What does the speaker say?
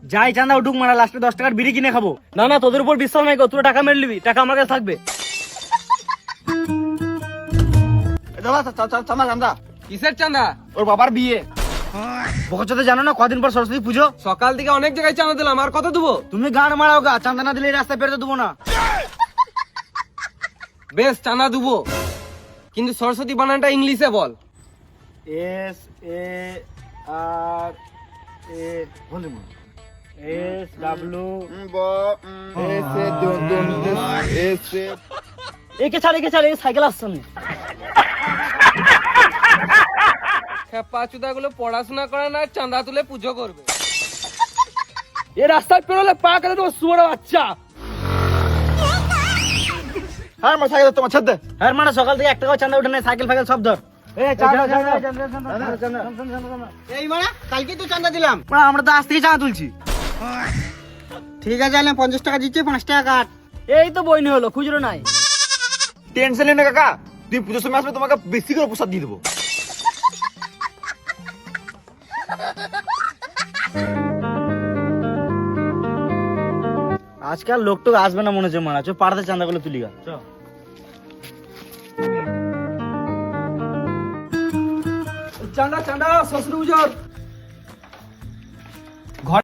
যাই চাঁদা উঠুক মারা, লাস্টে 10 টাকার বিড়ি কিনে খাবো। না না, তোদের উপর বিশ্বাস নাই গো, তোরা টাকা মেরে নিবি, টাকা আমার কাছে থাকবে। চাঁদা কিসের চাঁদা? ওর বাবার বিয়ে। বকচোদা জানো না কদিন পর সরস্বতী পুজো? সকাল থেকে অনেক জায়গায় চাঁদা দিলাম, আর কত দেবো? তুমি গান মারাও গা, চাঁদা না দিলে এই রাস্তায় বেরোতে দেবো না। বেশ চাঁদা দেবো, কিন্তু সরস্বতী বানানটা ইংলিশে বল। এস এ আর এ বল এস ডাব্লিউ একে ছাড় এই সাইকেল আসছে না। খেপা চুদা গুলো পড়াশোনা করে না, চাঁদা তুলে পুজো করবে। এ রাস্তায় পেরোলে পা কেটে দেবো শুয়োরের বাচ্চা। হ্যাঁ আমার সাইকেল তোমার ছাদ দে। হ্যাঁ মানে সকাল থেকে 1 টাকাও চাঁদা উঠে নাই, সাইকেল ফাইকেল সব ধর। এই মানে কালকে তো চাঁদা দিলাম। আমরা তো আজ থেকে চাঁদা তুলছি। ঠিক আছে, আমি 50 টাকা দিচ্ছি, 5 টাকা কাট। এই তো বইনি হলো, খুচরো নাই। টেনশন নেই না কাকা, তুই পুজোর সময় আসলে তোমাকে বেশি করে প্রসাদ দিয়ে দেবো। আজকাল লোক তো আসবে না মনে হচ্ছে মারা, চো পাড়াতে চাঁদা গুলো তুলি গা। চাঁদা চাঁদা শ্বশুর পুজোর।